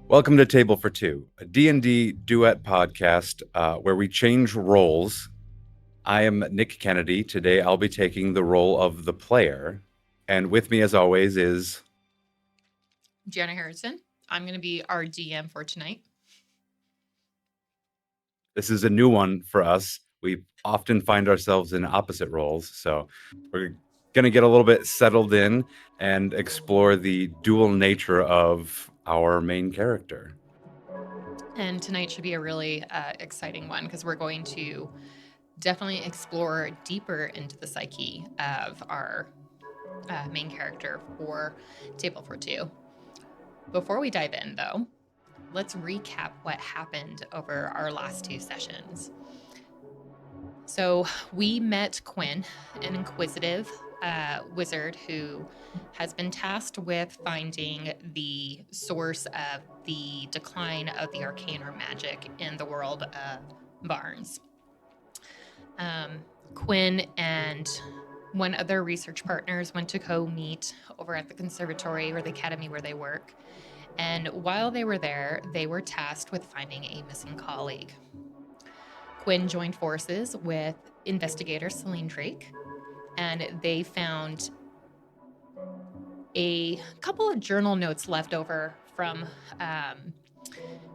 Welcome to Table for Two, a D&D duet podcast where we change roles. I am Nick Kennedy. Today I'll be taking the role of the player. And with me, as always, is... Gianna Harrison. I'm going to be our DM for tonight. This is a new one for us. We often find ourselves in opposite roles, so we're going to get a little bit settled in and explore the dual nature of our main character. And tonight should be a really exciting one because we're going to definitely explore deeper into the psyche of our main character for Table for Two. Before we dive in, though, let's recap what happened over our last two sessions. So we met Quinn, an inquisitive wizard who has been tasked with finding the source of the decline of the arcane or magic in the world of Barnes. Quinn and one of their research partners went to go meet over at the conservatory or the academy where they work. And while they were there, they were tasked with finding a missing colleague. Quinn joined forces with investigator Celine Drake, and they found a couple of journal notes left over from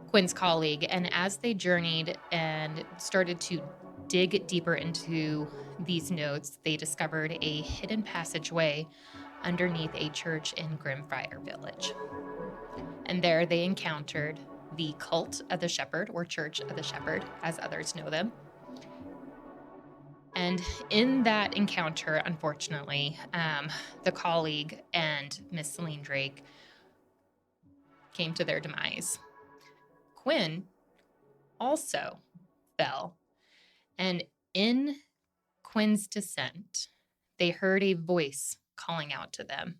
Quinn's colleague. And as they journeyed and started to dig deeper into these notes, they discovered a hidden passageway underneath a church in Grimfire Village. And there they encountered the Cult of the Shepherd, or Church of the Shepherd, as others know them. And in that encounter, unfortunately, the colleague and Miss Celine Drake came to their demise. Quinn also fell. And in Quinn's descent, they heard a voice calling out to them.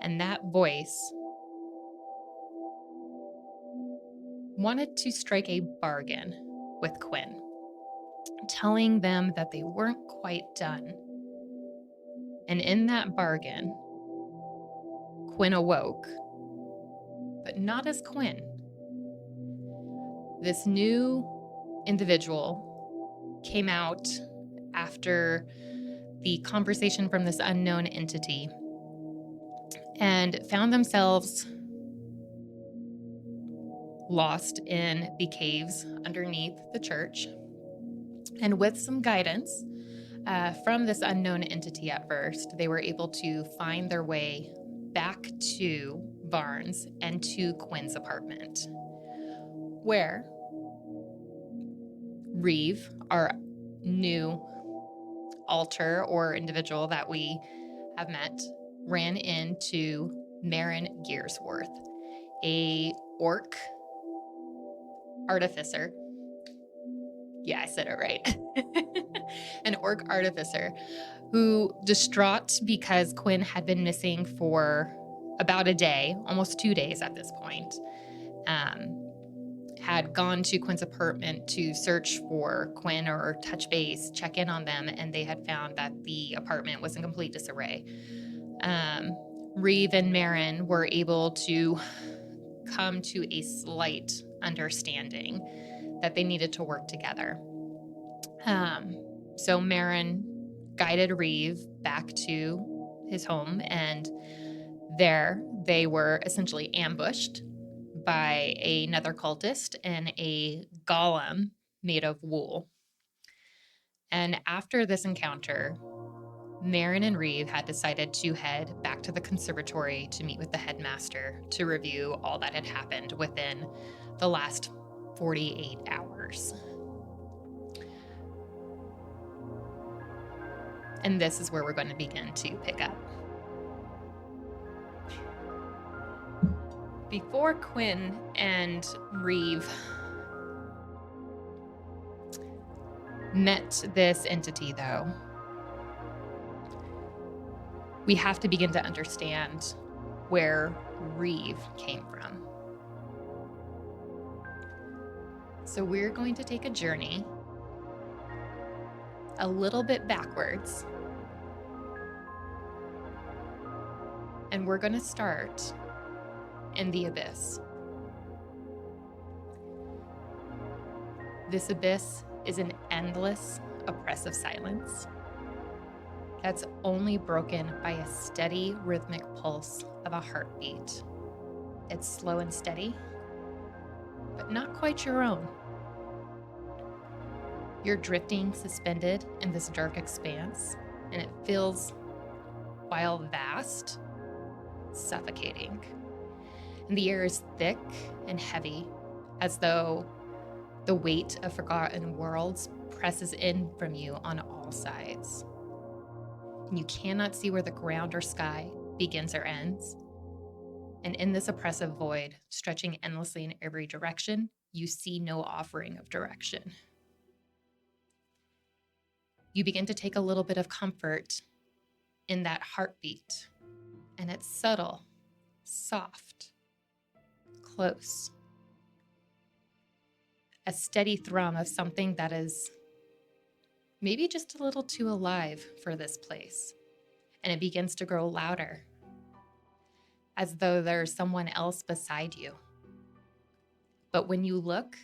And that voice wanted to strike a bargain with Quinn, telling them that they weren't quite done. And in that bargain, Quinn awoke, but not as Quinn. This new individual came out after the conversation from this unknown entity and found themselves lost in the caves underneath the church. And with some guidance from this unknown entity at first, they were able to find their way back to Barnes and to Quinn's apartment, where Reve, our new alter or individual that we have met, ran into Marin Gearsworth, a orc artificer. Yeah, I said it right. An orc artificer who, distraught because Quinn had been missing for about a day, almost 2 days at this point, had gone to Quinn's apartment to search for Quinn or touch base, check in on them, and they had found that the apartment was in complete disarray. Reve and Marin were able to come to a slight understanding that they needed to work together. So Marin guided Reve back to his home, and there they were essentially ambushed by another cultist and a golem made of wool. And after this encounter, Marin and Reve had decided to head back to the conservatory to meet with the headmaster to review all that had happened within the last 48 hours. And this is where we're going to begin to pick up. Before Quinn and Reve met this entity, though, we have to begin to understand where Reve came from. So we're going to take a journey a little bit backwards, and we're going to start in the abyss. This abyss is an endless, oppressive silence that's only broken by a steady, rhythmic pulse of a heartbeat. It's slow and steady, but not quite your own. You're drifting suspended in this dark expanse, and it feels, while vast, suffocating. And the air is thick and heavy, as though the weight of forgotten worlds presses in from you on all sides. And you cannot see where the ground or sky begins or ends. And in this oppressive void, stretching endlessly in every direction, you see no offering of direction. You begin to take a little bit of comfort in that heartbeat, and it's subtle, soft, close. A steady thrum of something that is maybe just a little too alive for this place. And it begins to grow louder, as though there's someone else beside you. But when you look,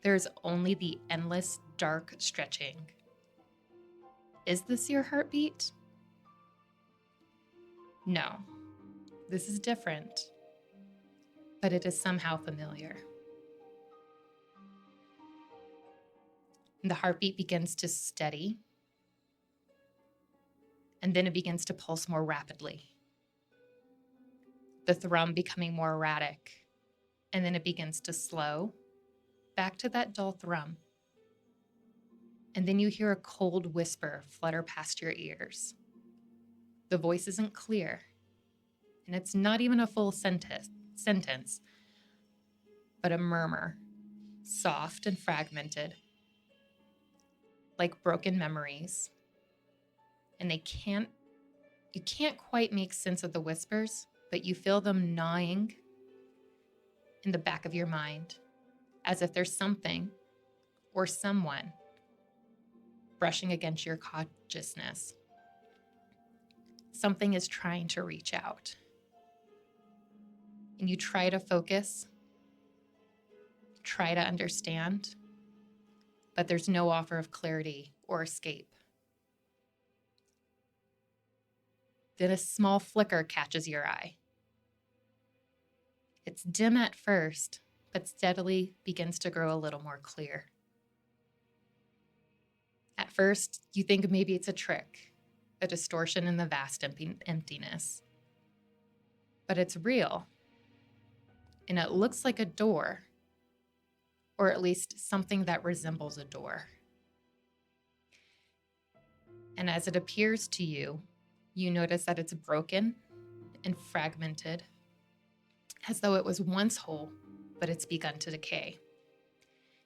there's only the endless dark stretching. Is this your heartbeat? No, this is different, but it is somehow familiar. And the heartbeat begins to steady, and then it begins to pulse more rapidly. The thrum becoming more erratic, and then it begins to slow back to that dull thrum. And then you hear a cold whisper flutter past your ears. The voice isn't clear, and it's not even a full sentence, but a murmur, soft and fragmented, like broken memories. And you can't quite make sense of the whispers, but you feel them gnawing in the back of your mind, as if there's something or someone brushing against your consciousness. Something is trying to reach out. And you try to focus, try to understand, but there's no offer of clarity or escape. Then a small flicker catches your eye. It's dim at first, but steadily begins to grow a little more clear. At first, you think maybe it's a trick, a distortion in the vast emptiness. But it's real, and it looks like a door, or at least something that resembles a door. And as it appears to you, you notice that it's broken and fragmented, as though it was once whole, but it's begun to decay.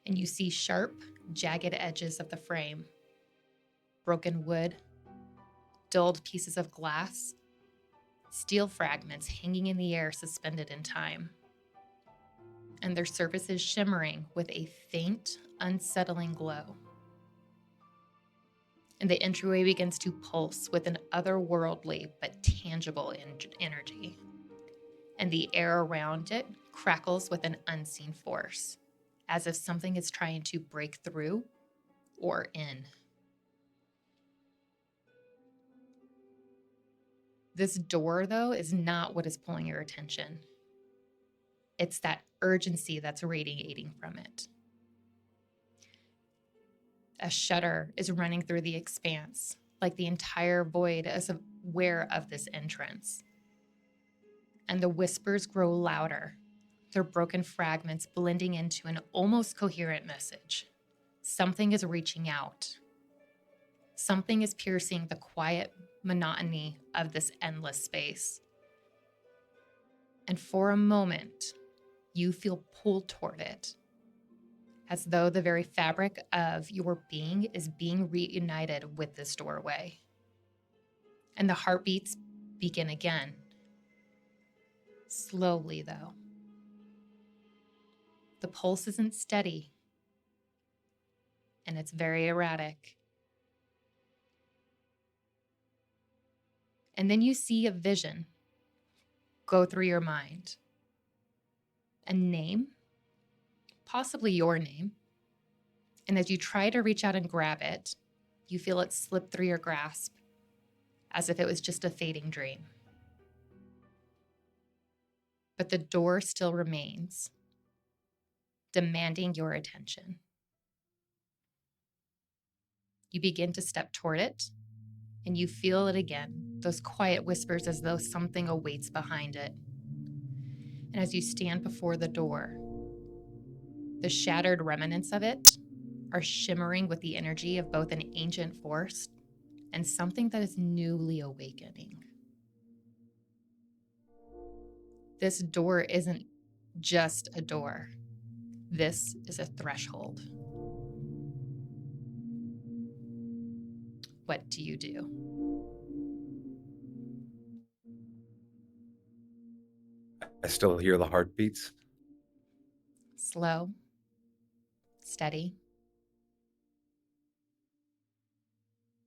And you see sharp, jagged edges of the frame, broken wood, dulled pieces of glass, steel fragments hanging in the air suspended in time. And their surfaces shimmering with a faint, unsettling glow. And the entryway begins to pulse with an otherworldly but tangible energy. And the air around it crackles with an unseen force, as if something is trying to break through or in. This door, though, is not what is pulling your attention. It's that urgency that's radiating from it. A shudder is running through the expanse, like the entire void is aware of this entrance. And the whispers grow louder, their broken fragments blending into an almost coherent message. Something is reaching out. Something is piercing the quiet monotony of this endless space. And for a moment, you feel pulled toward it, as though the very fabric of your being is being reunited with this doorway. And the heartbeats begin again. Slowly, though. The pulse isn't steady, and it's very erratic. And then you see a vision go through your mind. A name, possibly your name, And as you try to reach out and grab it, you feel it slip through your grasp as if it was just a fading dream. But the door still remains, demanding your attention. You begin to step toward it, and you feel it again, those quiet whispers as though something awaits behind it. And as you stand before the door, the shattered remnants of it are shimmering with the energy of both an ancient force and something that is newly awakening. This door isn't just a door. This is a threshold. What do you do? I still hear the heartbeats. Slow, steady.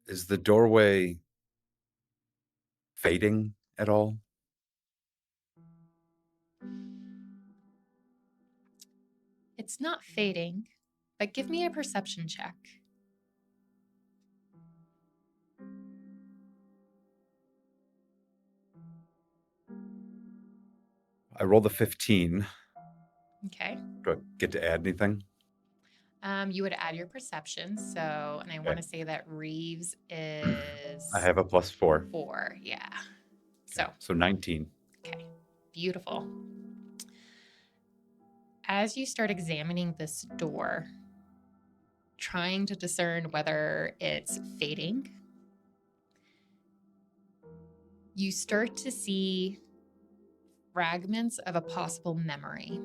Is the doorway fading at all? It's not fading, but give me a perception check. I rolled a 15. Okay. Do I get to add anything? You would add your perception. So, and I want Okay. to say that Reeves I is have a +4. 4. Yeah. Okay. So, So 19. okay. Beautiful. As you start examining this door, trying to discern whether it's fading, you start to see fragments of a possible memory.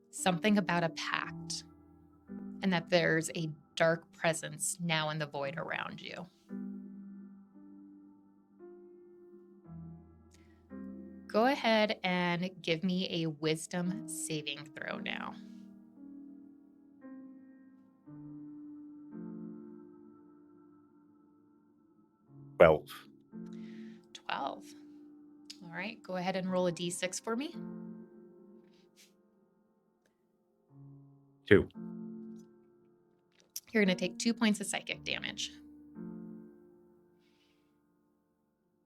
Something about a pact, and that there's a dark presence now in the void around you. Go ahead and give me a wisdom saving throw now. 12. 12. All right, go ahead and roll a d6 for me. 2. You're going to take 2 points of psychic damage.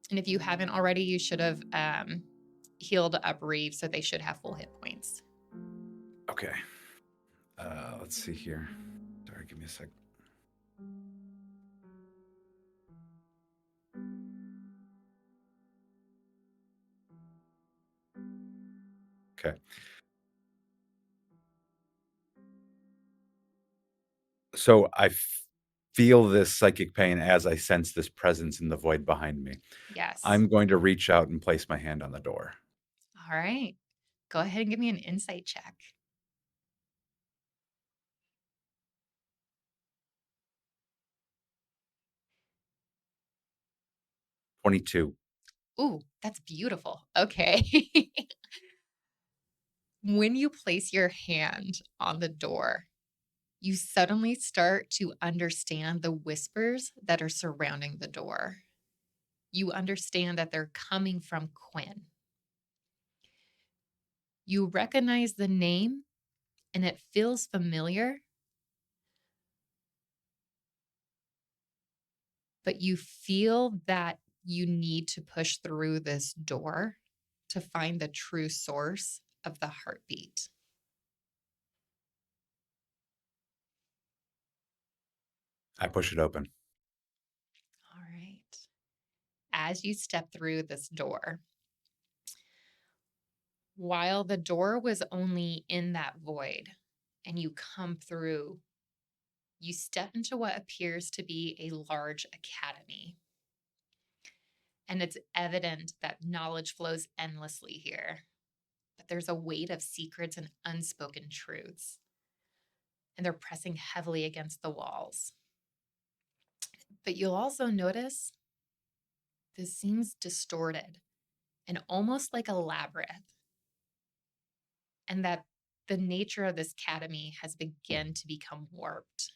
And if you haven't already, you should have healed up Reve, so they should have full hit points. Okay. Let's see here. Sorry, give me a sec. Okay. So feel this psychic pain as I sense this presence in the void behind me. Yes. I'm going to reach out and place my hand on the door. All right. Go ahead and give me an insight check. 22. Ooh, that's beautiful. Okay. When you place your hand on the door, you suddenly start to understand the whispers that are surrounding the door. You understand that they're coming from Quinn. You recognize the name and it feels familiar, but you feel that you need to push through this door to find the true source of the heartbeat. I push it open. All right. As you step through this door, while the door was only in that void and you come through, you step into what appears to be a large academy. And it's evident that knowledge flows endlessly here, but there's a weight of secrets and unspoken truths. And they're pressing heavily against the walls. But you'll also notice this seems distorted and almost like a labyrinth, and that the nature of this academy has begun to become warped.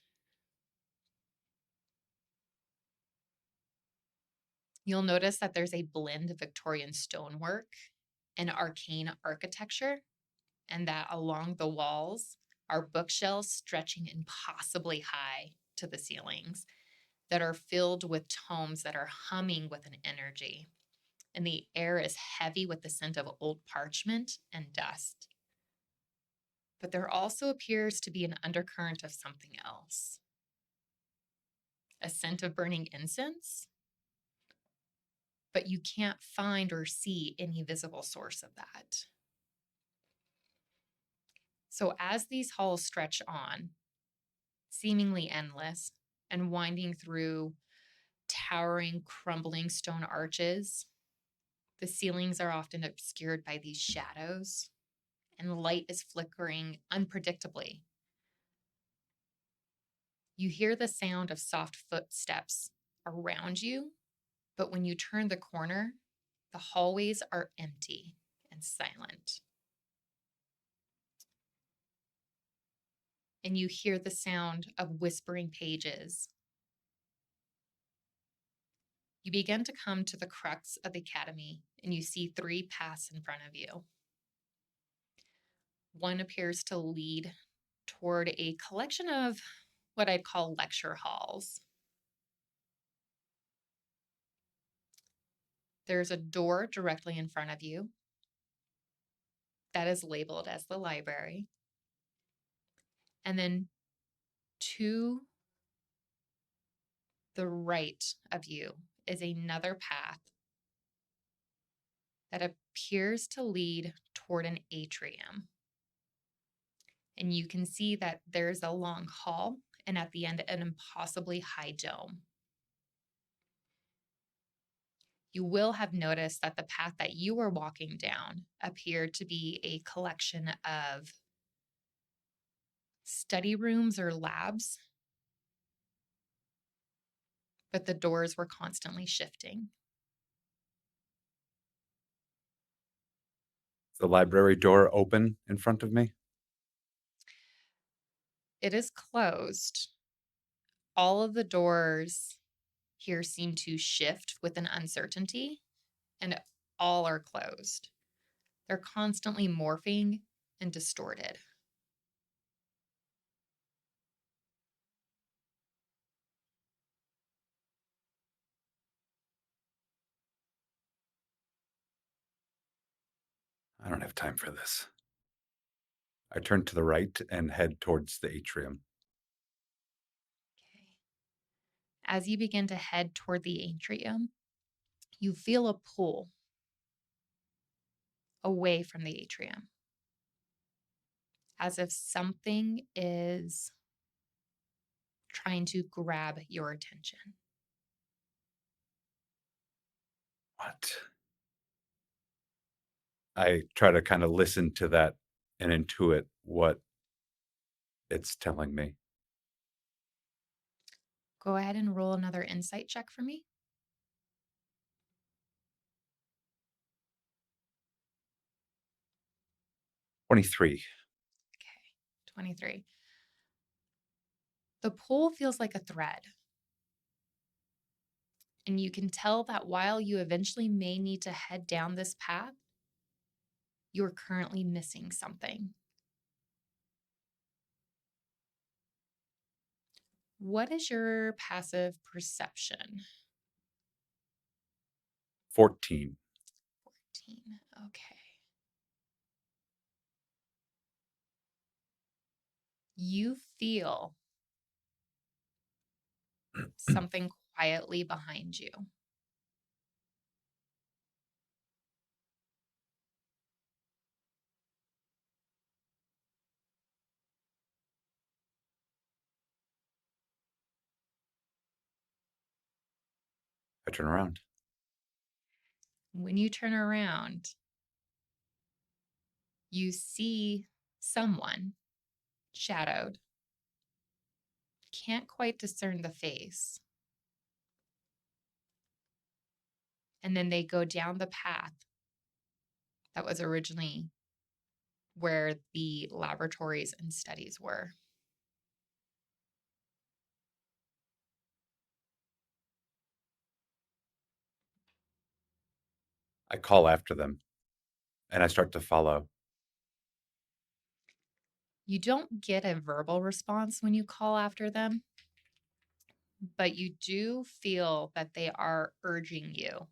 You'll notice that there's a blend of Victorian stonework and arcane architecture, and that along the walls, Our bookshelves stretching impossibly high to the ceilings that are filled with tomes that are humming with an energy. And the air is heavy with the scent of old parchment and dust. But there also appears to be an undercurrent of something else, a scent of burning incense, but you can't find or see any visible source of that. So as these halls stretch on, seemingly endless, and winding through towering, crumbling stone arches, the ceilings are often obscured by these shadows, and light is flickering unpredictably. You hear the sound of soft footsteps around you, but when you turn the corner, the hallways are empty and silent. And you hear the sound of whispering pages. You begin to come to the crux of the academy, and you see three paths in front of you. One appears to lead toward a collection of what I'd call lecture halls. There's a door directly in front of you that is labeled as the library. And then to the right of you is another path that appears to lead toward an atrium. And you can see that there's a long hall, and at the end, an impossibly high dome. You will have noticed that the path that you were walking down appeared to be a collection of study rooms or labs, but the doors were constantly shifting. The library door open in front of me. It is closed. All of the doors here seem to shift with an uncertainty, and all are closed. They're constantly morphing and distorted. I don't have time for this. I turn to the right and head towards the atrium. Okay. As you begin to head toward the atrium, you feel a pull away from the atrium, as if something is trying to grab your attention. What? I try to kind of listen to that and intuit what it's telling me. Go ahead and roll another insight check for me. 23. Okay, 23. The pull feels like a thread. And you can tell that while you eventually may need to head down this path, you're currently missing something. What is your passive perception? 14. 14. Okay. You feel something quietly behind you. I turn around. When you turn around, you see someone shadowed. Can't quite discern the face. And then they go down the path that was originally where the laboratories and studies were. I call after them and I start to follow. You don't get a verbal response when you call after them, but you do feel that they are urging you.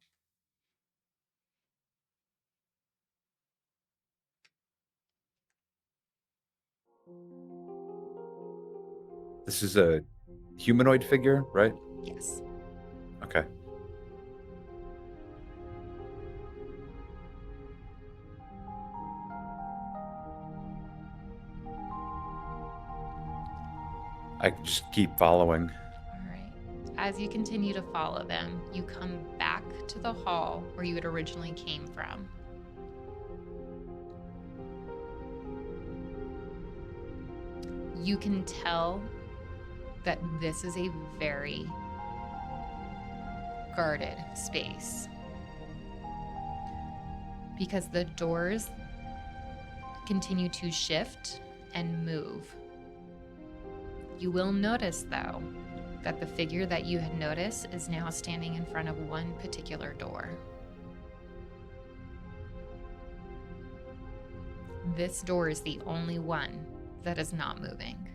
This is a humanoid figure, right? Yes. Okay. I just keep following. All right. As you continue to follow them, you come back to the hall where you had originally came from. You can tell that this is a very guarded space because the doors continue to shift and move. You will notice, though, that the figure that you had noticed is now standing in front of one particular door. This door is the only one that is not moving.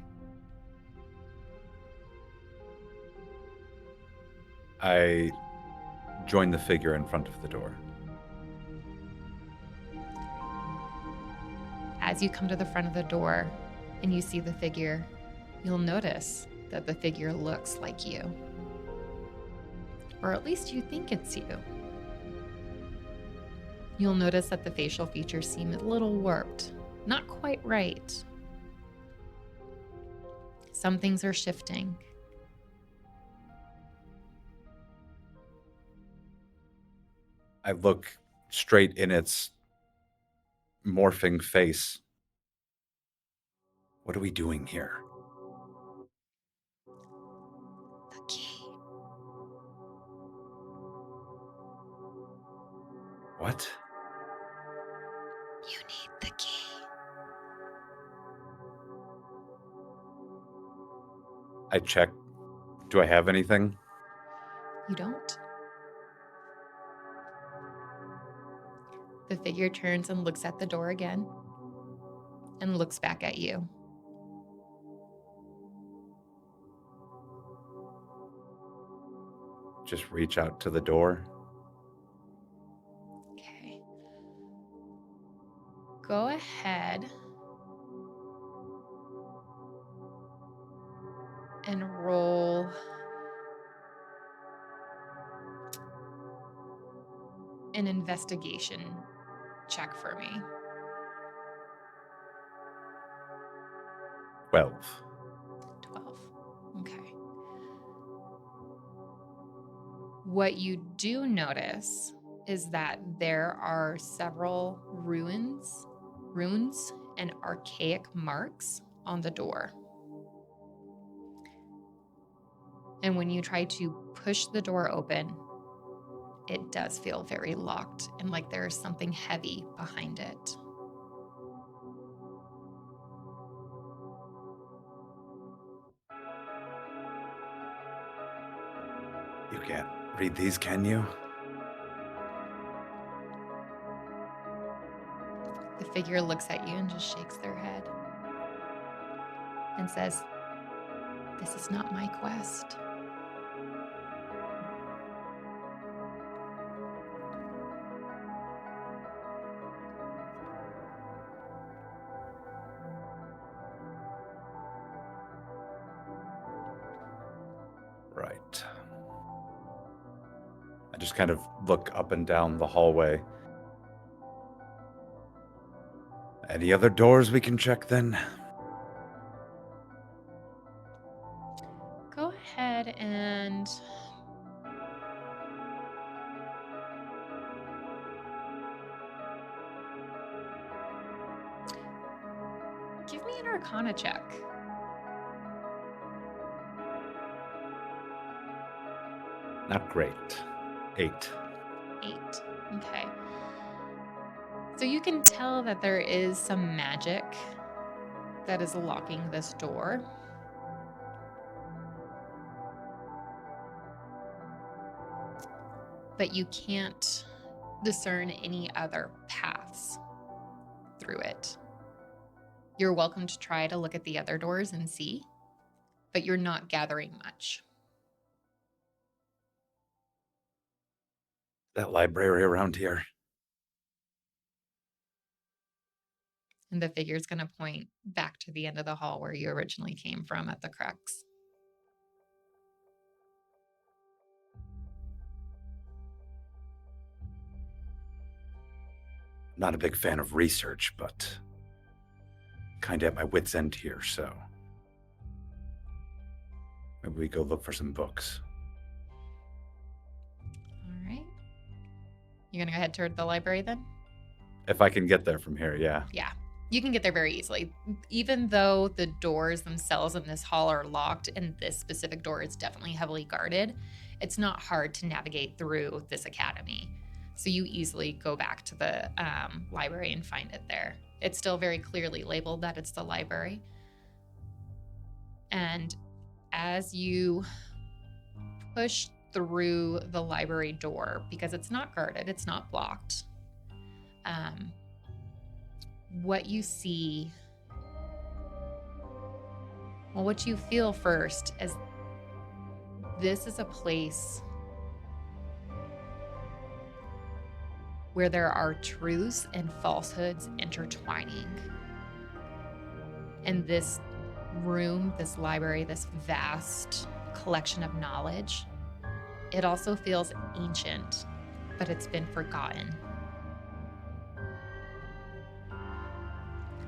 I join the figure in front of the door. As you come to the front of the door and you see the figure, you'll notice that the figure looks like you. Or at least you think it's you. You'll notice that the facial features seem a little warped, not quite right. Some things are shifting. I look straight in its morphing face. What are we doing here? The key. What? You need the key. I check. Do I have anything? You don't. The figure turns and looks at the door again and looks back at you. Just reach out to the door. Okay. Go ahead and roll an investigation check for me. 12. 12. Okay. What you do notice is that there are several runes, and archaic marks on the door. And when you try to push the door open, it does feel very locked and like there is something heavy behind it. You can't read these, can you? The figure looks at you and just shakes their head and says, "This is not my quest." Right. I just kind of look up and down the hallway. Any other doors we can check then? Go ahead and give me an Arcana check. Not great. 8. 8. Okay. So you can tell that there is some magic that is locking this door. But you can't discern any other paths through it. You're welcome to try to look at the other doors and see, but you're not gathering much. That library around here. And the figure's going to point back to the end of the hall where you originally came from at the crux. Not a big fan of research, but kind of at my wit's end here, so maybe we go look for some books. All right. You're going to go head toward the library then? If I can get there from here, yeah. Yeah. You can get there very easily. Even though the doors themselves in this hall are locked and this specific door is definitely heavily guarded, it's not hard to navigate through this academy. So you easily go back to the library and find it there. It's still very clearly labeled that it's the library. And as you push through the library door, because it's not guarded, it's not blocked, what you see, well, what you feel first is this is a place where there are truths and falsehoods intertwining. And this room, this library, this vast collection of knowledge, it also feels ancient, but it's been forgotten.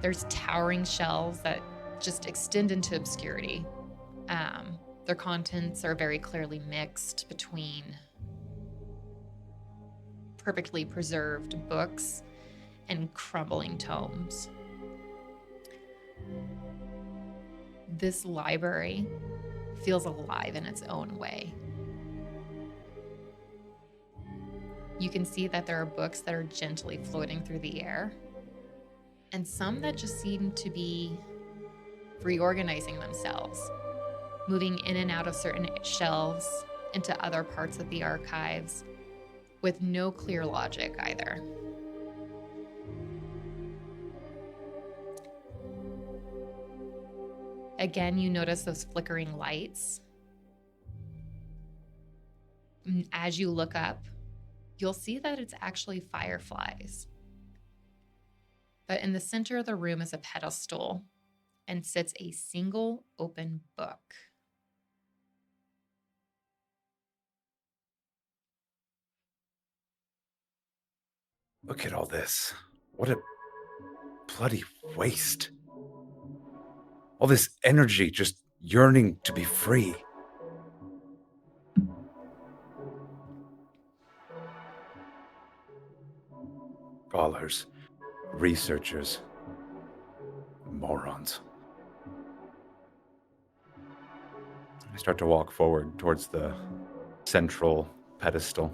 There's towering shelves that just extend into obscurity. Their contents are very clearly mixed between perfectly preserved books and crumbling tomes. This library feels alive in its own way. You can see that there are books that are gently floating through the air, and some that just seem to be reorganizing themselves, moving in and out of certain shelves into other parts of the archives with no clear logic either. Again, you notice those flickering lights. As you look up, you'll see that it's actually fireflies. But in the center of the room is a pedestal and sits a single open book. Look at all this. What a bloody waste. All this energy just yearning to be free. Scholars, researchers, morons. I start to walk forward towards the central pedestal.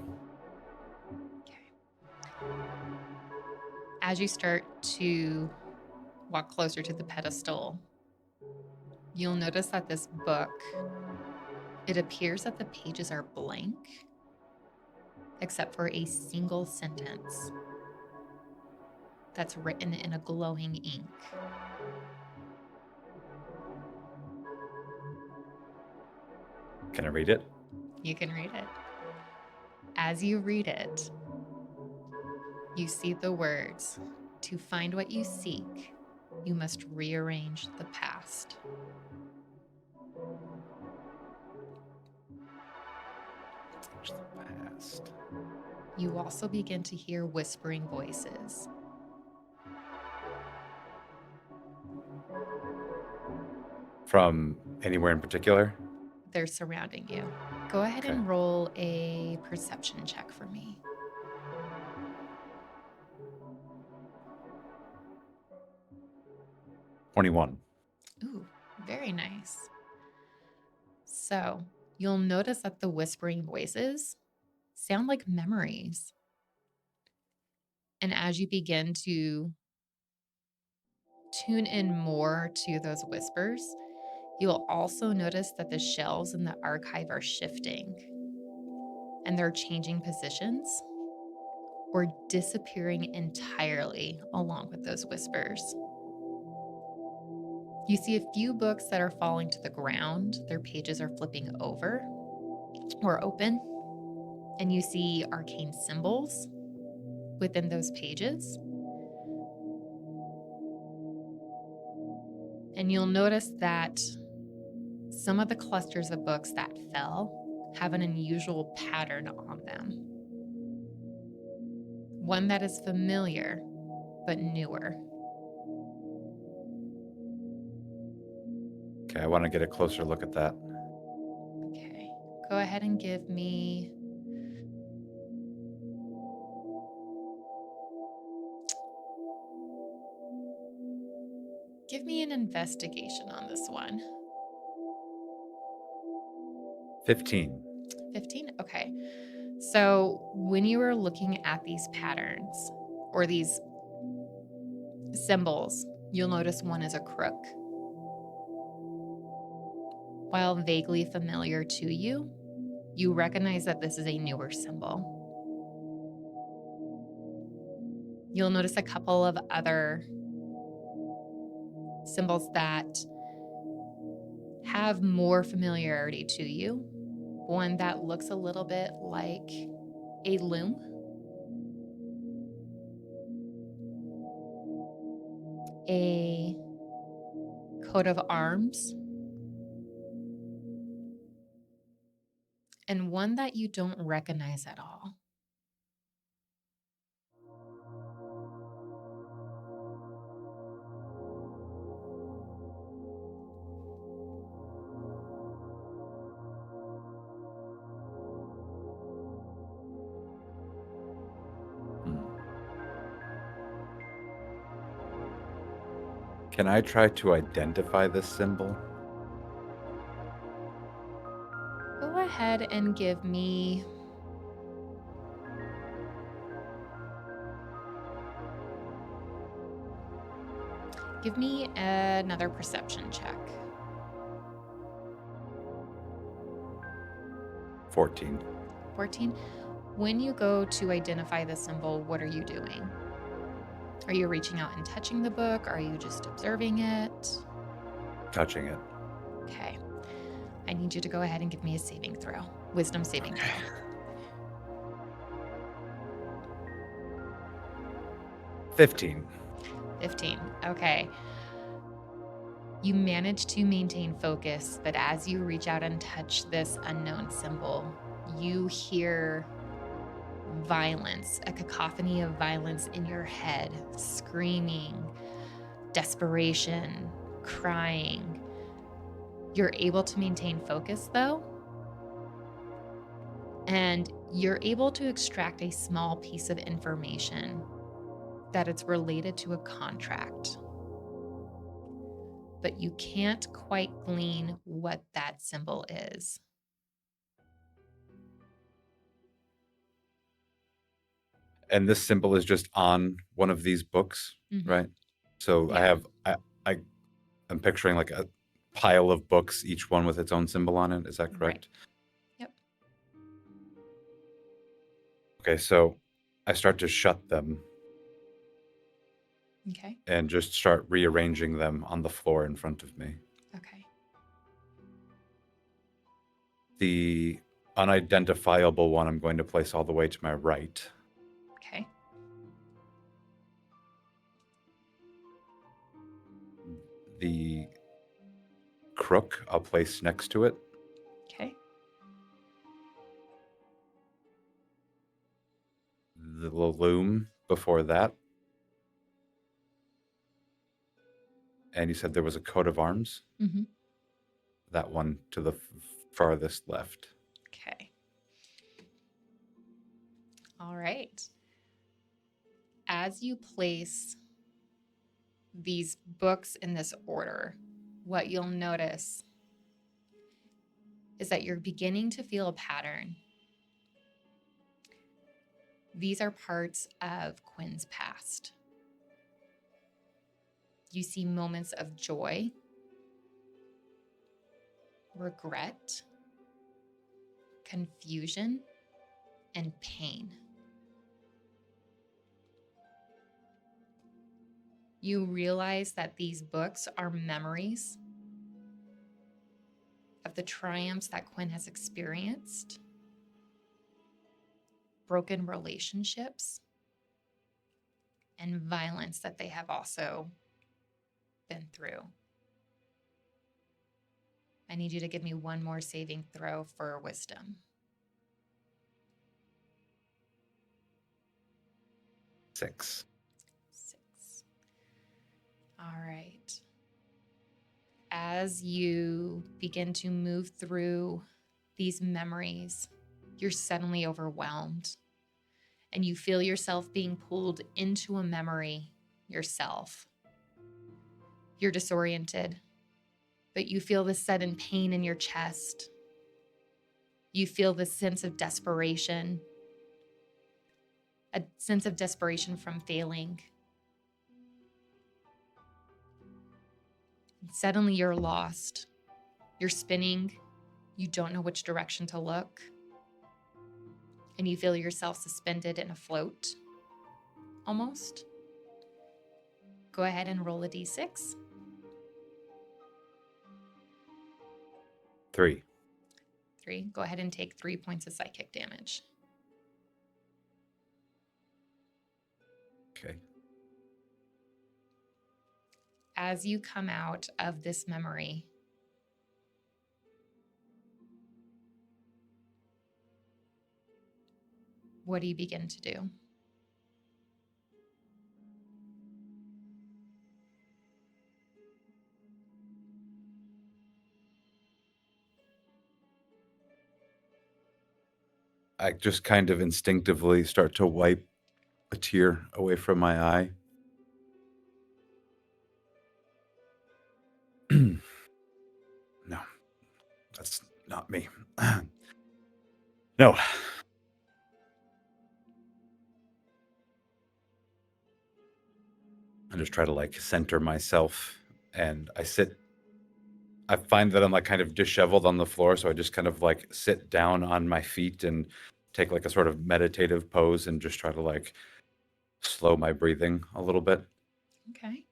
As you start to walk closer to the pedestal, you'll notice that this book, it appears that the pages are blank, except for a single sentence that's written in a glowing ink. Can I read it? You can read it. As you read it, you see the words, "To find what you seek, you must rearrange the past." There's the past. You also begin to hear whispering voices. From anywhere in particular? They're surrounding you. Go ahead Okay. and roll a perception check for me. 21. Ooh, very nice. So you'll notice that the whispering voices sound like memories. And as you begin to tune in more to those whispers, you'll also notice that the shelves in the archive are shifting and they're changing positions or disappearing entirely along with those whispers. You see a few books that are falling to the ground. Their pages are flipping over or open. And you see arcane symbols within those pages. And you'll notice that some of the clusters of books that fell have an unusual pattern on them. One that is familiar, but newer. Okay, I want to get a closer look at that. Okay, go ahead and give me an investigation on this one. 15. 15? Okay. So when you were looking at these patterns or these symbols, you'll notice one is a crook. While vaguely familiar to you, you recognize that this is a newer symbol. You'll notice a couple of other symbols that have more familiarity to you. One that looks a little bit like a loom. A coat of arms. And one that you don't recognize at all. Can I try to identify this symbol? Go ahead and give me another perception check. 14. 14. When you go to identify the symbol, what are you doing? Are you reaching out and touching the book? Are you just observing it? Touching it. Okay. I need you to go ahead and give me a saving throw. Wisdom saving throw. 15. 15. Okay. You manage to maintain focus, but as you reach out and touch this unknown symbol, you hear violence, a cacophony of violence in your head, screaming, desperation, crying. You're able to maintain focus though, and you're able to extract a small piece of information that it's related to a contract. But you can't quite glean what that symbol is. And this symbol is just on one of these books, right? So Yeah. I'm picturing like a pile of books, each one with its own symbol on it. Is that correct? Right. Yep. Okay, so I start to shut them Okay. and just start rearranging them on the floor in front of me. Okay. The unidentifiable one I'm going to place all the way to my right. Okay. The crook I'll place next to it. Okay. The loom before that. And you said there was a coat of arms? Mm-hmm. That one to the farthest left. Okay. All right. As you place these books in this order, what you'll notice is that you're beginning to feel a pattern. These are parts of Quinn's past. You see moments of joy, regret, confusion, and pain. You realize that these books are memories of the triumphs that Quinn has experienced, broken relationships, and violence that they have also been through. I need you to give me one more saving throw for wisdom. 6. 6. All right. As you begin to move through these memories, you're suddenly overwhelmed and you feel yourself being pulled into a memory yourself. You're disoriented, but you feel this sudden pain in your chest. You feel this sense of desperation, a sense of desperation from failing. And suddenly you're lost. You're spinning. You don't know which direction to look. And you feel yourself suspended in a float, almost. Go ahead and roll a d6. 3. 3. Go ahead and take 3 points of psychic damage. Okay. As you come out of this memory, what do you begin to do? I just kind of instinctively start to wipe a tear away from my eye. No, that's not me. No. I just try to like center myself and I find that I'm like kind of disheveled on the floor, so I just kind of like sit down on my feet and take like a sort of meditative pose and just try to like slow my breathing a little bit. Okay.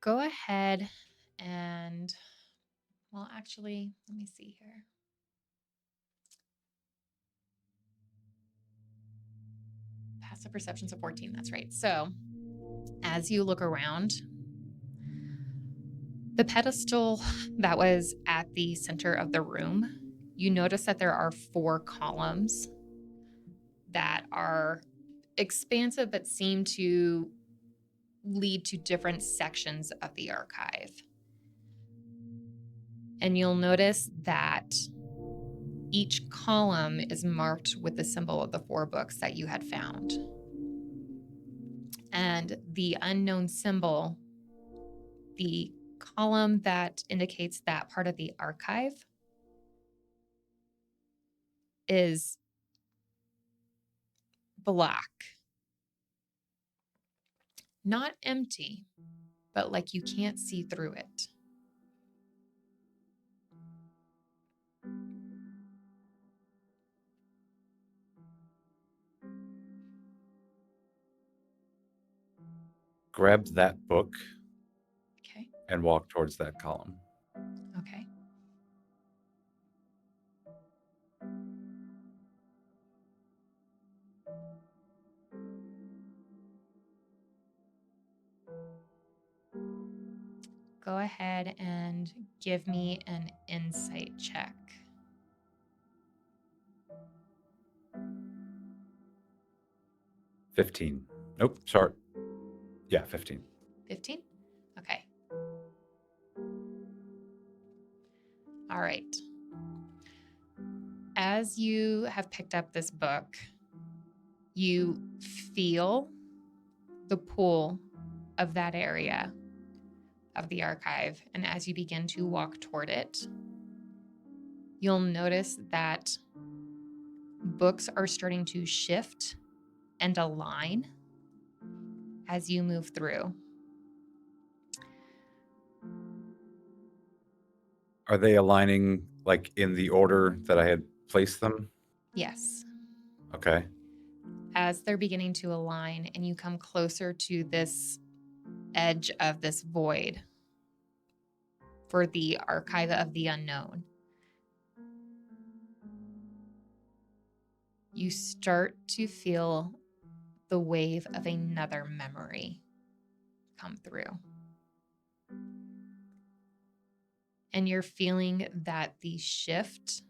Go ahead and, well, actually, let me see here. Passive perception's a 14, that's right. So as you look around, the pedestal that was at the center of the room, you notice that there are 4 columns that are expansive but seem to lead to different sections of the archive. And you'll notice that each column is marked with the symbol of the 4 books that you had found. And the unknown symbol, the column that indicates that part of the archive, is black. Not empty, but like you can't see through it. Grab that book Okay. and walk towards that column. Okay. Go ahead and give me an insight check. 15. Nope, sorry. Yeah, 15. 15? Okay. All right. As you have picked up this book, you feel the pull of that area of the archive. And as you begin to walk toward it, you'll notice that books are starting to shift and align as you move through. Are they aligning like in the order that I had placed them? Yes. Okay. As they're beginning to align and you come closer to this edge of this void for the archive of the unknown, you start to feel the wave of another memory come through. And you're feeling that the shift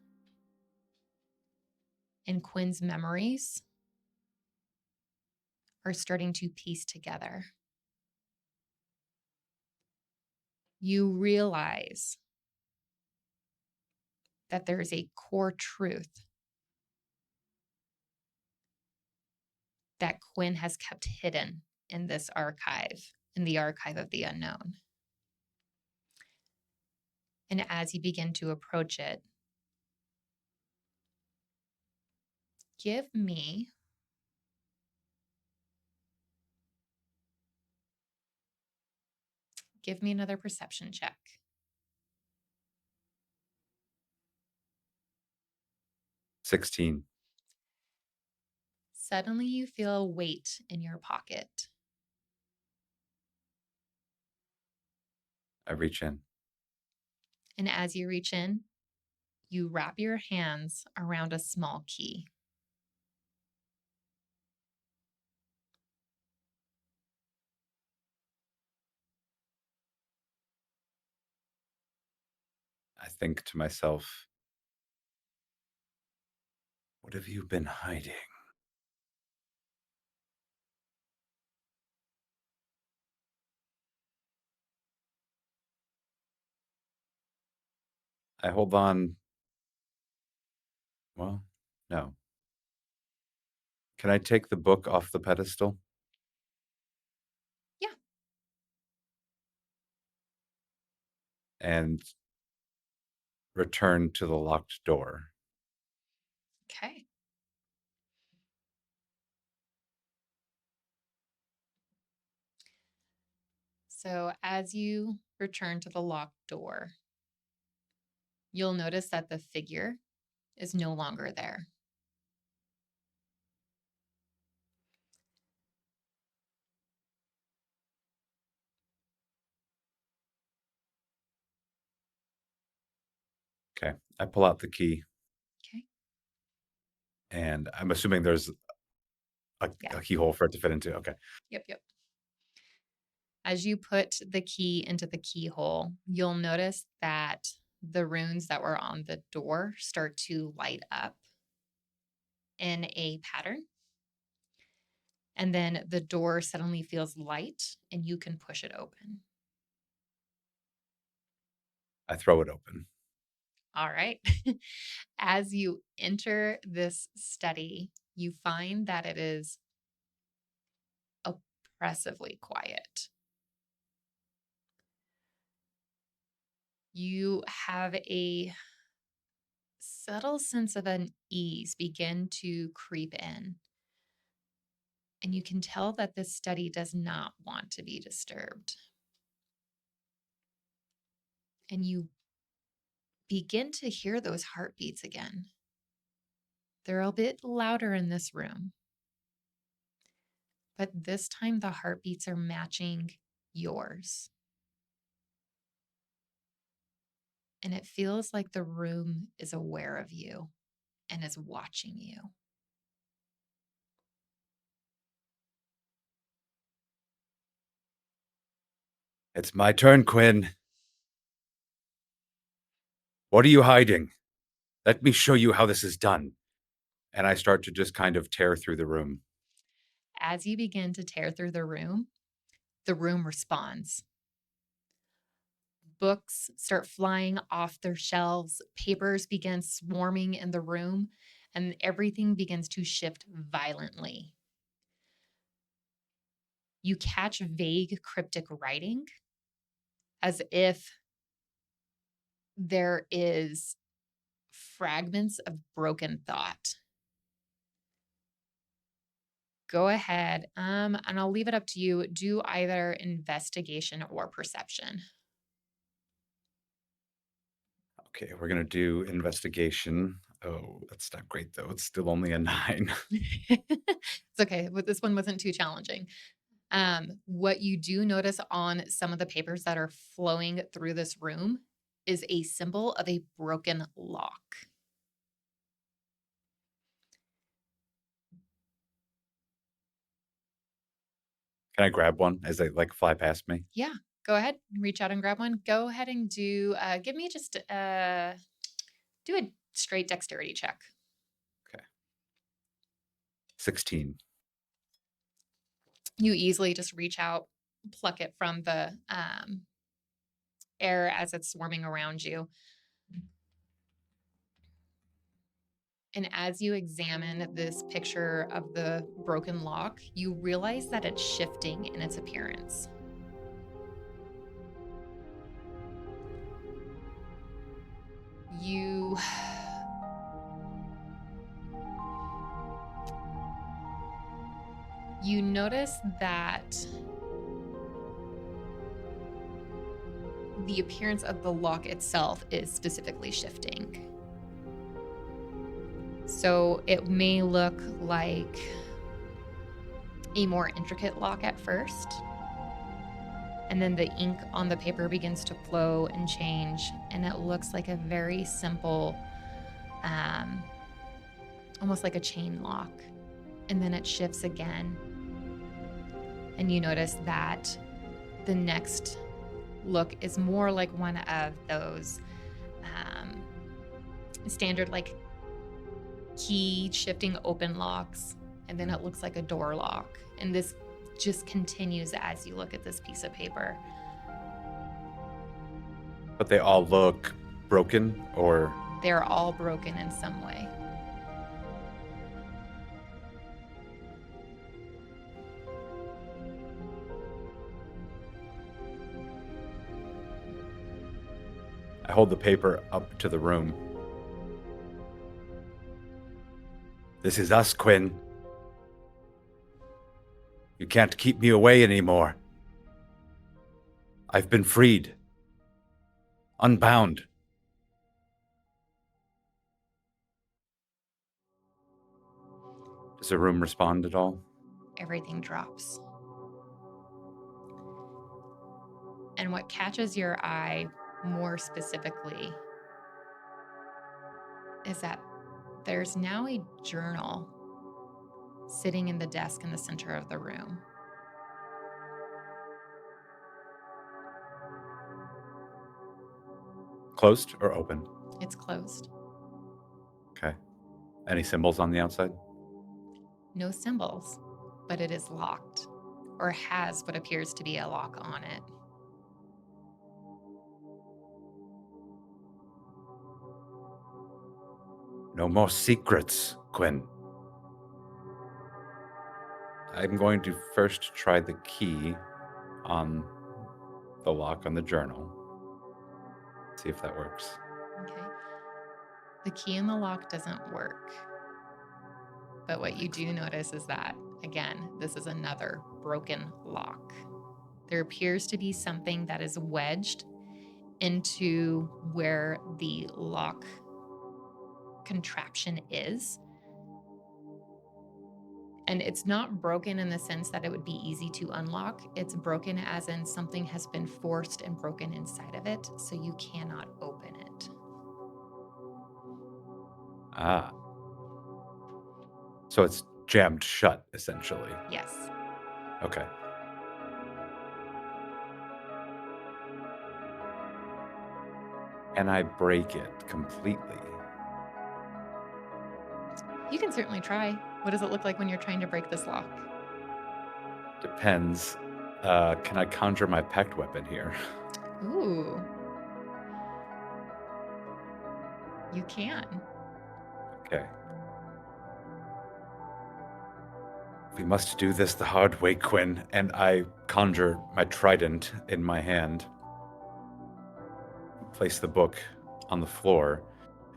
in Quinn's memories are starting to piece together. You realize that there is a core truth that Quinn has kept hidden in this archive, in the archive of the unknown. And as you begin to approach it, give me another perception check. 16. Suddenly you feel a weight in your pocket. I reach in. And as you reach in, you wrap your hands around a small key. I think to myself, what have you been hiding? I hold on. Well, no. Can I take the book off the pedestal Yeah. and return to the locked door? Okay. So as you return to the locked door, you'll notice that the figure is no longer there. Okay. I pull out the key, Okay. and I'm assuming there's Yeah. a keyhole for it to fit into. Okay. Yep. Yep. As you put the key into the keyhole, you'll notice that the runes that were on the door start to light up in a pattern. And then the door suddenly feels light and you can push it open. I throw it open. All right. As you enter this study, you find that it is oppressively quiet. You have a subtle sense of unease begin to creep in. And you can tell that this study does not want to be disturbed. And you begin to hear those heartbeats again. They're a bit louder in this room, but this time the heartbeats are matching yours. And it feels like the room is aware of you and is watching you. It's my turn, Quinn. What are you hiding? Let me show you how this is done. And I start to just kind of tear through the room. As you begin to tear through the room responds. Books start flying off their shelves, papers begin swarming in the room, and everything begins to shift violently. You catch vague cryptic writing as if there is fragments of broken thought Go ahead. And I'll leave it up to you. Do either investigation or perception. Okay, we're gonna do investigation. Oh, that's not great though. It's still only a 9. It's okay. But this one wasn't too challenging. What you do notice on some of the papers that are flowing through this room is a symbol of a broken lock. Can I grab one as they like fly past me? Yeah, go ahead. Reach out and grab one. Go ahead and give me just do a straight dexterity check. Okay. 16. You easily just reach out, pluck it from the air as it's swarming around you. And as you examine this picture of the broken lock, you realize that it's shifting in its appearance. You you notice that the appearance of the lock itself is specifically shifting. So it may look like a more intricate lock at first, and then the ink on the paper begins to flow and change, and it looks like a very simple, almost like a chain lock. And then it shifts again, and you notice that the next look is more like one of those standard like key shifting open locks, and then it looks like a door lock. And this just continues as you look at this piece of paper. But they all look broken or They're all broken in some way. I hold the paper up to the room. This is us, Quinn. You can't keep me away anymore. I've been freed. Unbound. Does the room respond at all? Everything drops. And what catches your eye more specifically is that there's now a journal sitting in the desk in the center of the room. Closed or open? It's closed. Okay. Any symbols on the outside? No symbols, but it is locked, or has what appears to be a lock on it. No more secrets, Quinn. I'm going to first try the key on the lock on the journal. See if that works. Okay. The key in the lock doesn't work. But what you do notice is that, again, this is another broken lock. There appears to be something that is wedged into where the lock contraption is. And it's not broken in the sense that it would be easy to unlock. It's broken as in something has been forced and broken inside of it, so you cannot open it. Ah. So it's jammed shut, essentially. Yes. Okay. And I break it completely. You can certainly try. What does it look like when you're trying to break this lock? Depends. Can I conjure my pact weapon here? Ooh. You can. Okay. We must do this the hard way, Quinn. And I conjure my trident in my hand, place the book on the floor,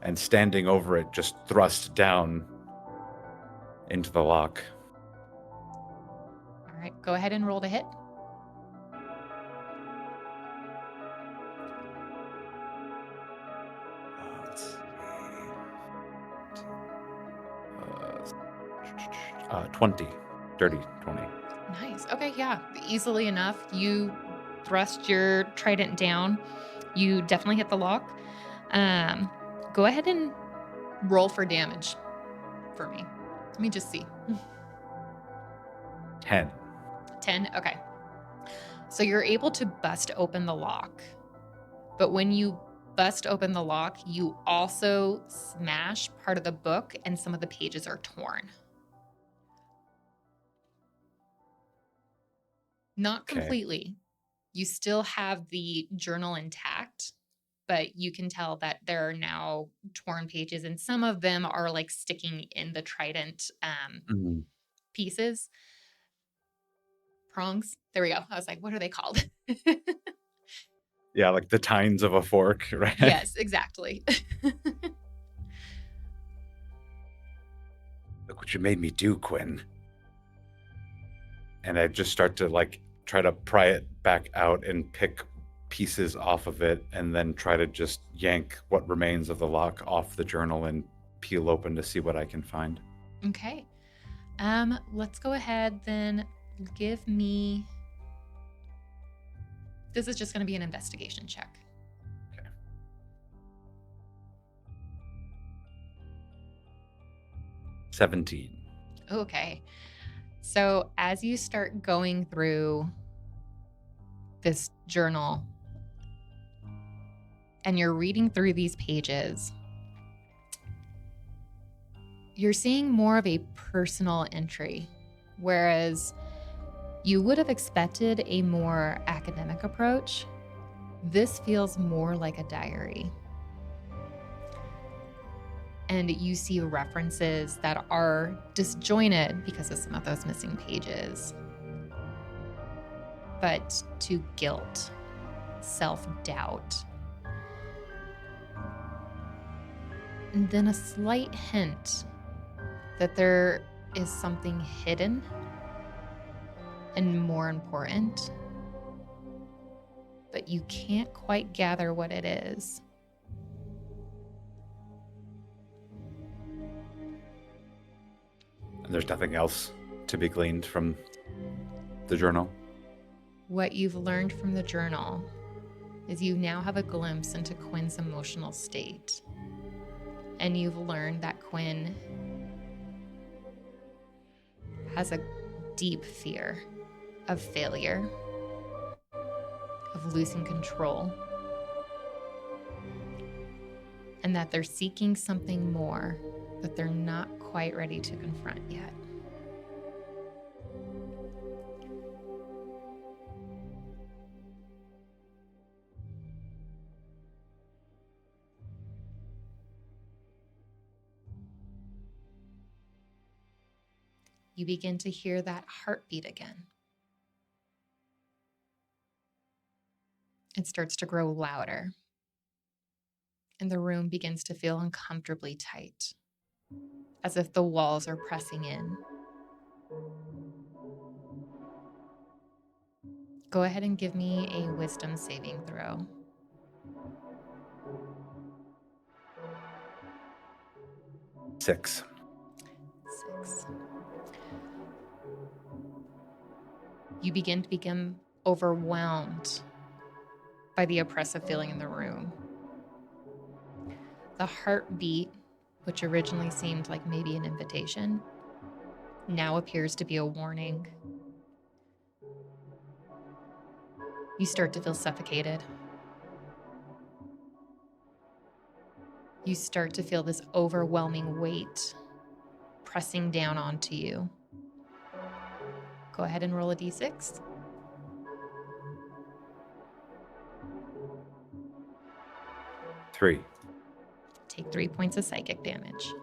and standing over it, just thrust down into the lock. All right, go ahead and roll to hit. Let's see. 20. Dirty 20. Nice. Okay, yeah, easily enough. You thrust your trident down. You definitely hit the lock. Go ahead and roll for damage for me. Let me just see. 10. 10. Okay. So you're able to bust open the lock. But when you bust open the lock, you also smash part of the book and some of the pages are torn. Not Okay. completely. You still have the journal intact, but you can tell that there are now torn pages, and some of them are like sticking in the trident Mhm. pieces. Prongs. There we go. I was like, what are they called? Yeah, like the tines of a fork, right? Yes, exactly. Look what you made me do, Quinn. And I just start to like try to pry it back out and pick pieces off of it and then try to just yank what remains of the lock off the journal and peel open to see what I can find. Okay. Let's go ahead then. Give me. This is just going to be an investigation check. Okay. 17. Okay. So as you start going through this journal and you're reading through these pages, you're seeing more of a personal entry, whereas you would have expected a more academic approach. This feels more like a diary. And you see references that are disjointed because of some of those missing pages. But to guilt, self-doubt, and then a slight hint that there is something hidden and more important, but you can't quite gather what it is. And there's nothing else to be gleaned from the journal. What you've learned from the journal is you now have a glimpse into Quinn's emotional state. And you've learned that Quinn has a deep fear of failure, of losing control, and that they're seeking something more that they're not quite ready to confront yet. You begin to hear that heartbeat again. It starts to grow louder, and the room begins to feel uncomfortably tight, as if the walls are pressing in. Go ahead and give me a wisdom saving throw. 6. 6. You begin to become overwhelmed by the oppressive feeling in the room. The heartbeat, which originally seemed like maybe an invitation, now appears to be a warning. You start to feel suffocated. You start to feel this overwhelming weight pressing down onto you. Go ahead and roll a d6. 3. Take 3 points of psychic damage.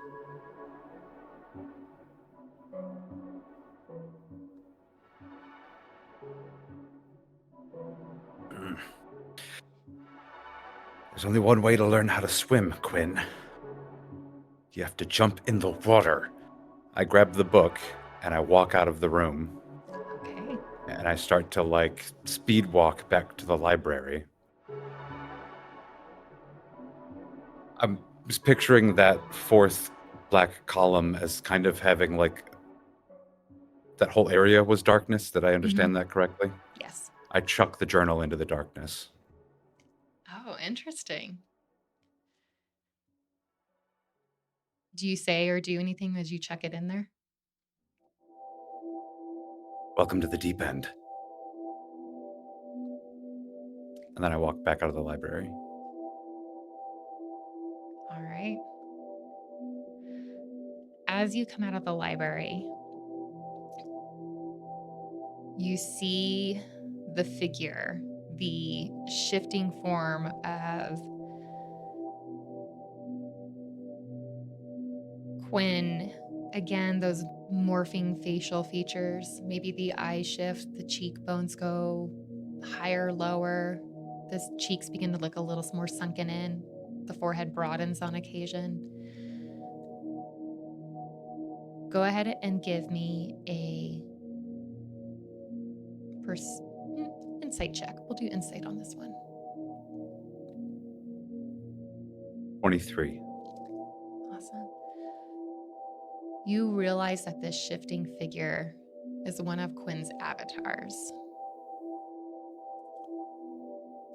There's only one way to learn how to swim, Quinn. You have to jump in the water. I grab the book and I walk out of the room. Okay. and I start to like speed walk back to the library. I'm just picturing that fourth black column as kind of having like that whole area was darkness. Did I understand that correctly? Yes. I chuck the journal into the darkness. Oh, interesting. Do you say or do anything as you chuck it in there? Welcome to the deep end. And then I walk back out of the library. All right. As you come out of the library, you see the figure, the shifting form of Quinn. Again, those morphing facial features. Maybe the eyes shift, the cheekbones go higher, lower. The cheeks begin to look a little more sunken in. The forehead broadens on occasion. Go ahead and give me a insight check. We'll do insight on this one. 23. Awesome. You realize that this shifting figure is one of Quinn's avatars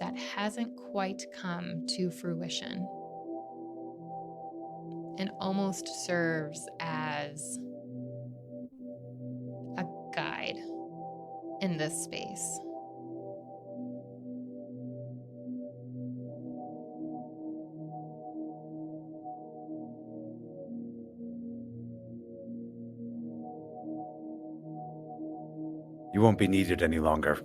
that hasn't quite come to fruition and almost serves as a guide in this space. You won't be needed any longer.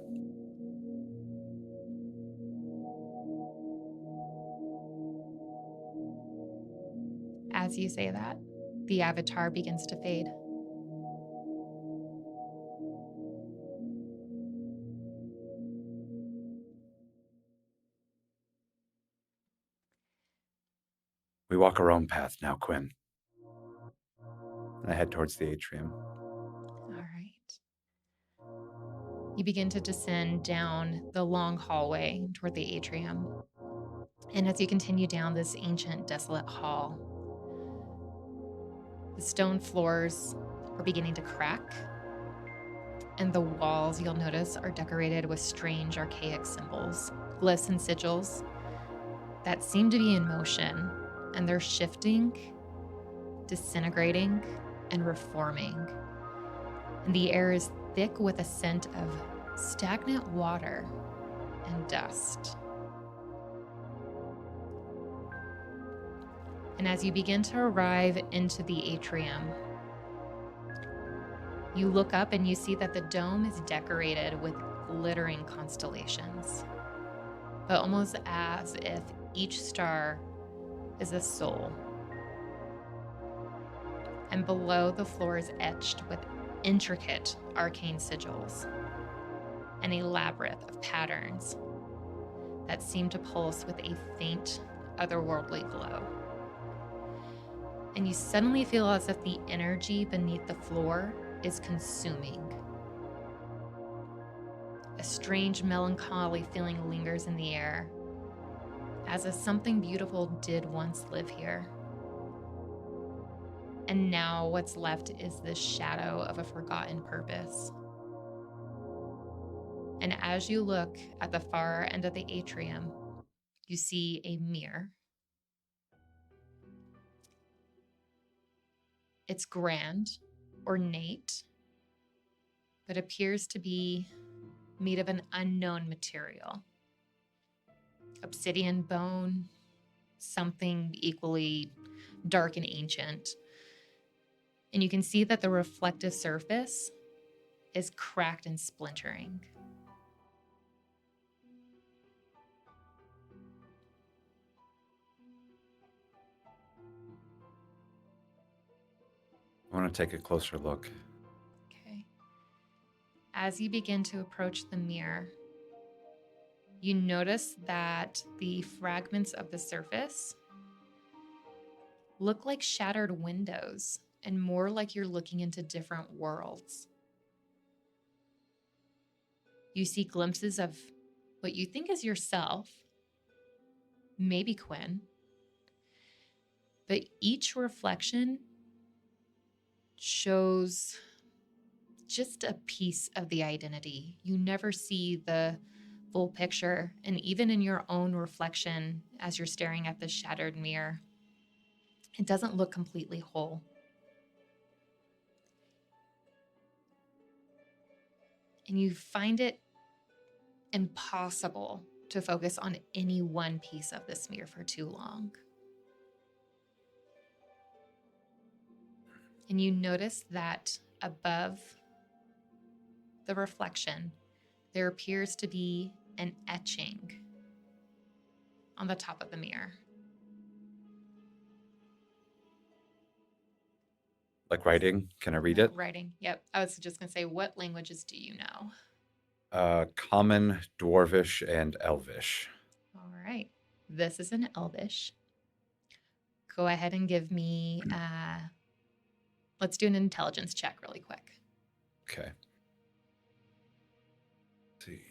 As you say that, the avatar begins to fade. We walk our own path now, Quinn. And I head towards the atrium. All right. You begin to descend down the long hallway toward the atrium. And as you continue down this ancient, desolate hall, the stone floors are beginning to crack, and the walls, you'll notice, are decorated with strange, archaic symbols, glyphs and sigils that seem to be in motion, and they're shifting, disintegrating, and reforming. And the air is thick with a scent of stagnant water and dust. And as you begin to arrive into the atrium, you look up and you see that the dome is decorated with glittering constellations, but almost as if each star is a soul. And below, the floor is etched with intricate arcane sigils, an elaborate of patterns that seem to pulse with a faint, otherworldly glow. And you suddenly feel as if the energy beneath the floor is consuming. A strange, melancholy feeling lingers in the air, as if something beautiful did once live here. And now what's left is this shadow of a forgotten purpose. And as you look at the far end of the atrium, you see a mirror. It's grand, ornate, but appears to be made of an unknown material. Obsidian bone, something equally dark and ancient. And you can see that the reflective surface is cracked and splintering. I want to take a closer look. Okay. As you begin to approach the mirror, you notice that the fragments of the surface look like shattered windows and more like you're looking into different worlds. You see glimpses of what you think is yourself, maybe Quinn, but each reflection shows just a piece of the identity. You never see the full picture. And even in your own reflection, as you're staring at the shattered mirror, it doesn't look completely whole. And you find it impossible to focus on any one piece of this mirror for too long. And you notice that above the reflection, there appears to be an etching on the top of the mirror. Like writing? Can I read it? Writing. Yep. I was just going to say, what languages do you know? Common, Dwarvish, and Elvish. All right. This is an Elvish. Go ahead and give me, let's do an intelligence check really quick. Okay. Let's see.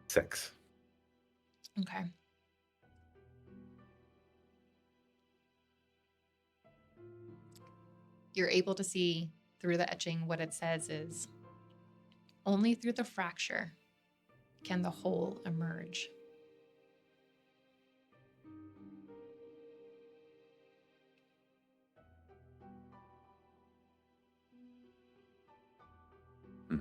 6. Okay. You're able to see through the etching what it says is, only through the fracture can the whole emerge. Hmm.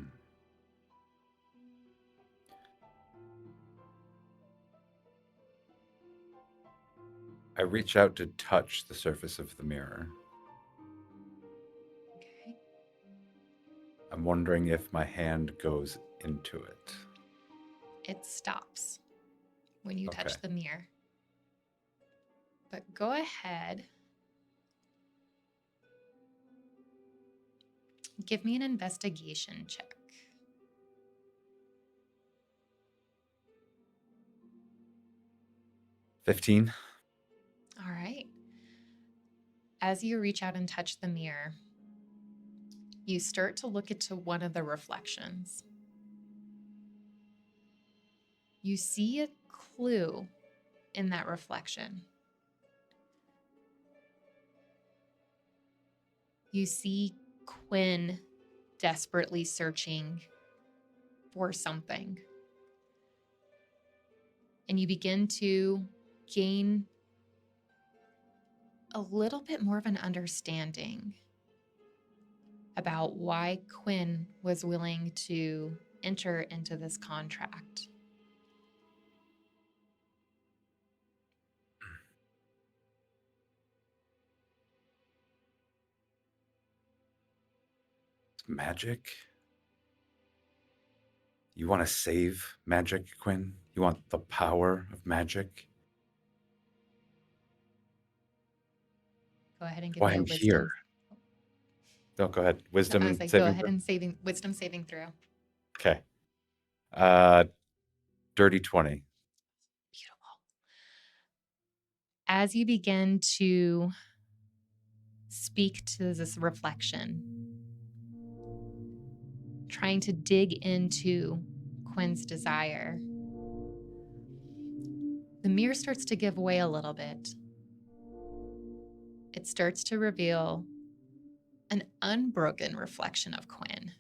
I reach out to touch the surface of the mirror. Okay. I'm wondering if my hand goes into it. It stops when you Okay. touch the mirror. But go ahead. Give me an investigation check. 15. All right. As you reach out and touch the mirror, you start to look into one of the reflections. You see a clue in that reflection. You see Quinn desperately searching for something. And you begin to gain a little bit more of an understanding about why Quinn was willing to enter into this contract. Magic? You want to save magic, Quinn? You want the power of magic? Go ahead and give Why me a I'm here. wisdom. No, go ahead. No, I Wisdom was like, go saving ahead throw? and wisdom saving throw. Okay. Dirty 20. Beautiful. As you begin to speak to this reflection, trying to dig into Quinn's desire, the mirror starts to give way a little bit. It starts to reveal an unbroken reflection of Quinn.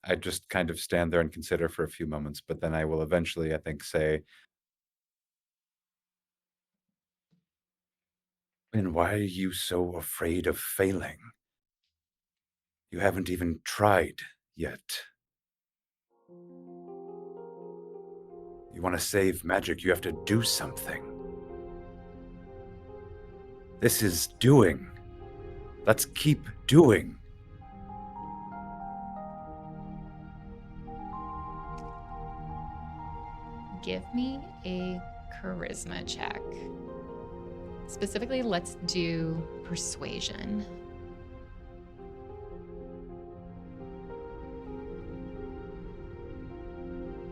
I just kind of stand there and consider for a few moments, but then I will eventually, I think, say, "And why are you so afraid of failing? You haven't even tried yet. You want to save magic, you have to do something. This is doing. Let's keep doing." give me a charisma check. Specifically, let's do persuasion.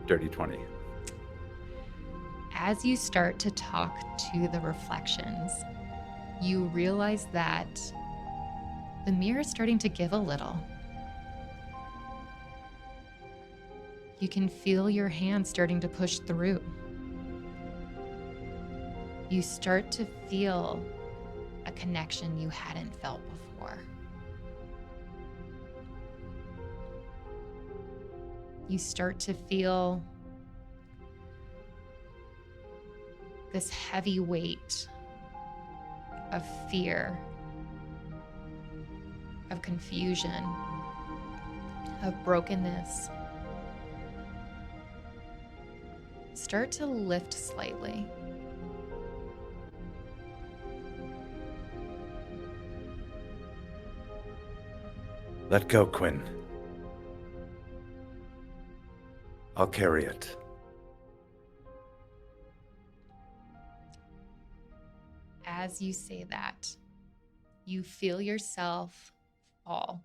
Dirty 20. As you start to talk to the reflections, you realize that the mirror is starting to give a little. You can feel your hand starting to push through. You start to feel a connection you hadn't felt before. You start to feel this heavy weight of fear, of confusion, of brokenness start to lift slightly. Let go, Quinn. I'll carry it. As you say that, you feel yourself fall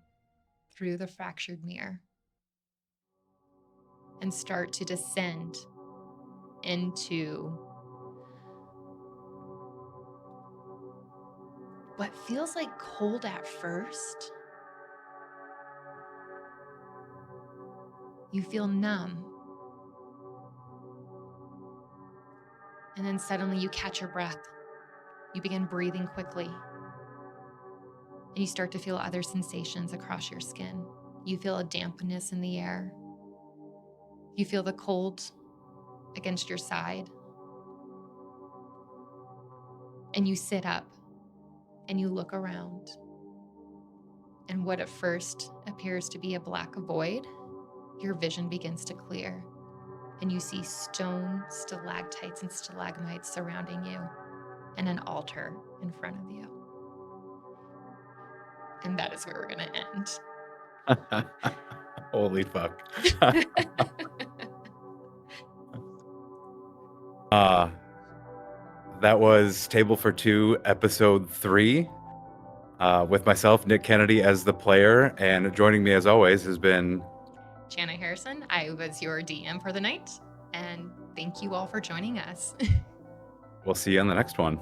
through the fractured mirror and start to descend into what feels like cold at first. You feel numb. And then suddenly you catch your breath. You begin breathing quickly. And you start to feel other sensations across your skin. You feel a dampness in the air. You feel the cold against your side. And you sit up and you look around. And what at first appears to be a black void, your vision begins to clear. And you see stone stalactites and stalagmites surrounding you and an altar in front of you. And that is where we're going to end. Holy fuck. That was Table for Two, Episode 3, with myself, Nick Kennedy, as the player. And joining me, as always, has been Jana Harrison. I was your DM for the night. And thank you all for joining us. We'll see you on the next one.